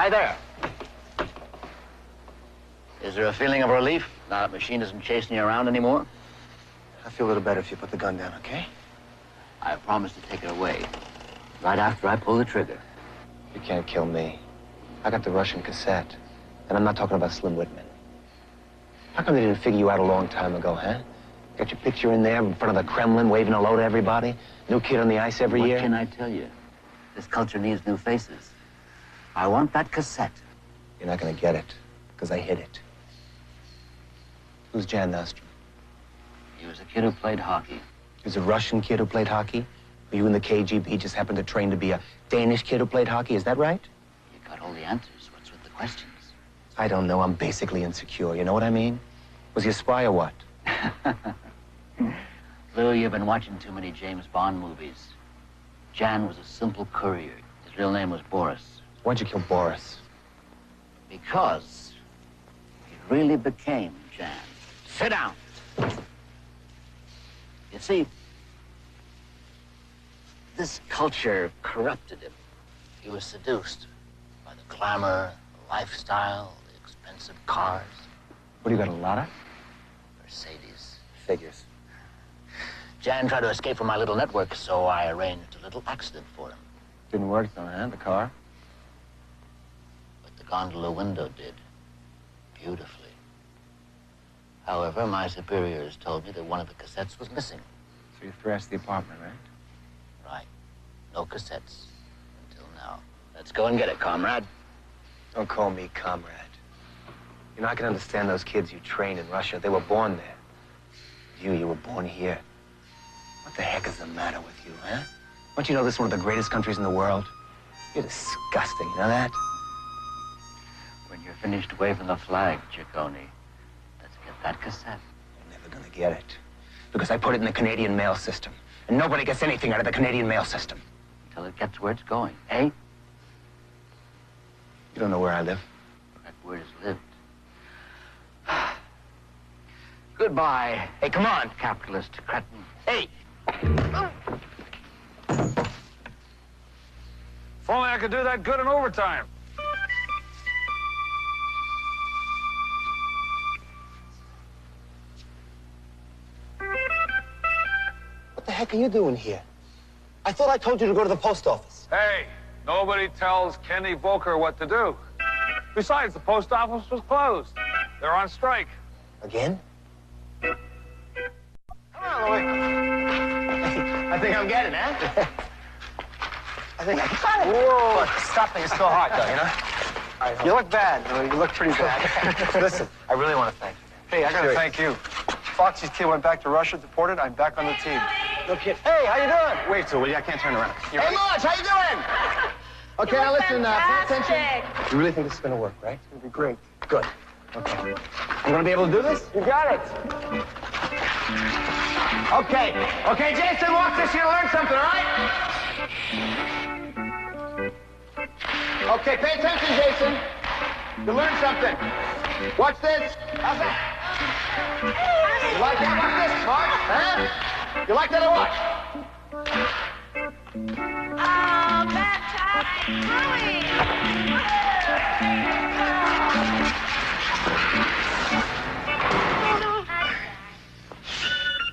[SPEAKER 13] Hi there. Is there a feeling of relief now that machine isn't chasing you around anymore?
[SPEAKER 20] I feel a little better if you put the gun down, okay?
[SPEAKER 13] I promise to take it away right after I pull the trigger.
[SPEAKER 20] You can't kill me. I got the Russian cassette. And I'm not talking about Slim Whitman. How come they didn't figure you out a long time ago, huh? Got your picture in there in front of the Kremlin, waving hello to everybody? New kid on the ice every year?
[SPEAKER 13] What can I tell you? This culture needs new faces. I want that cassette.
[SPEAKER 20] You're not gonna get it, because I hid it. Who's Jan Nostrum?
[SPEAKER 13] He was a kid who played hockey.
[SPEAKER 20] He was a Russian kid who played hockey? Or you in the KGB just happened to train to be a Danish kid who played hockey? Is that right?
[SPEAKER 13] You got all the answers. What's with the questions?
[SPEAKER 20] I don't know. I'm basically insecure. You know what I mean? Was he a spy or what?
[SPEAKER 13] Lou, you've been watching too many James Bond movies. Jan was a simple courier. His real name was Boris.
[SPEAKER 20] Why'd you kill Boris?
[SPEAKER 13] Because he really became Jan. Sit down. You see, this culture corrupted him. He was seduced by the glamour, the lifestyle, the expensive cars.
[SPEAKER 20] What, do you got a lot of?
[SPEAKER 13] Mercedes.
[SPEAKER 20] Figures.
[SPEAKER 13] Jan tried to escape from my little network, so I arranged a little accident for him.
[SPEAKER 20] Didn't work though, huh? The car?
[SPEAKER 13] But the gondola window did. Beautifully. However, my superiors told me that one of the cassettes was missing.
[SPEAKER 20] So you thrashed the apartment, right?
[SPEAKER 13] Right. No cassettes. Until now. Let's go and get it, comrade.
[SPEAKER 20] Don't call me comrade. You're not gonna understand those kids you train in Russia. They were born there. You were born here. What the heck is the matter with you, huh? Don't you know this is one of the greatest countries in the world? You're disgusting, you know that?
[SPEAKER 13] When you're finished waving the flag, Ciccone, let's get that cassette.
[SPEAKER 20] You're never gonna get it. Because I put it in the Canadian mail system. And nobody gets anything out of the Canadian mail system.
[SPEAKER 13] Until it gets where it's going, eh?
[SPEAKER 20] You don't know where I live.
[SPEAKER 13] That word is lived. Goodbye.
[SPEAKER 20] Hey, come on.
[SPEAKER 13] Capitalist cretin.
[SPEAKER 20] Hey!
[SPEAKER 4] If only I could do that good in overtime.
[SPEAKER 20] What the heck are you doing here? I thought I told you to go to the post office.
[SPEAKER 4] Hey, nobody tells Kenny Volker what to do. Besides, the post office was closed. They're on strike.
[SPEAKER 20] Again? Come on, Louis. I think I'm getting it, huh? I think I got it. Whoa. Look, stopping is still hard, though, you know?
[SPEAKER 19] You look bad, Louis. You look pretty bad.
[SPEAKER 20] Listen, I really want to thank you, man.
[SPEAKER 19] Hey, I gotta thank you. Foxy's kid went back to Russia, deported. I'm back on the team.
[SPEAKER 20] No kid. Hey, how you doing?
[SPEAKER 19] Wait till I can't turn around.
[SPEAKER 20] Hey, Marge, how you doing? Okay, now listen, pay attention. You really think this is going to work, right?
[SPEAKER 19] It'll be great.
[SPEAKER 20] Good. Okay. You going to be able to do this?
[SPEAKER 19] You got it.
[SPEAKER 20] Okay. Okay, Jason, watch this. You're going to learn something, all right? Okay, pay attention, Jason. You learn something. Watch this. How's that? You like that? Watch this, Marge. Huh? You like that or what?
[SPEAKER 17] Oh, baptized Louis!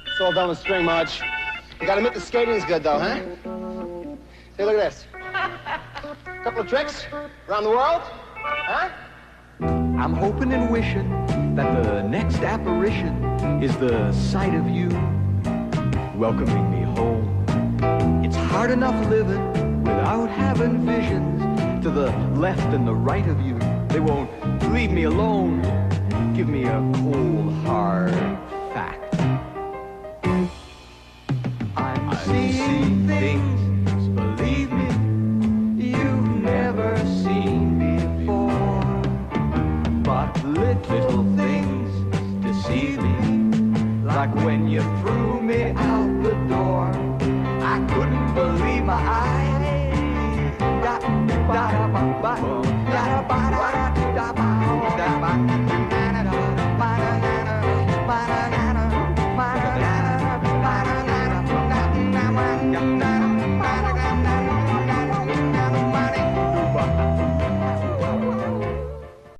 [SPEAKER 20] It's all done with string, Marge. You gotta admit the skating's good, though, huh? Hey, look at this. Couple of tricks around the world, huh?
[SPEAKER 1] I'm hoping and wishing that the next apparition is the sight of you welcoming me home. It's hard enough living without having visions to the left and the right of you. They won't leave me alone. Give me a cold, hard fact. I'm seeing things, believe me, you've never seen before. But little things deceive me, like when you threw me out the door. I couldn't believe my eyes.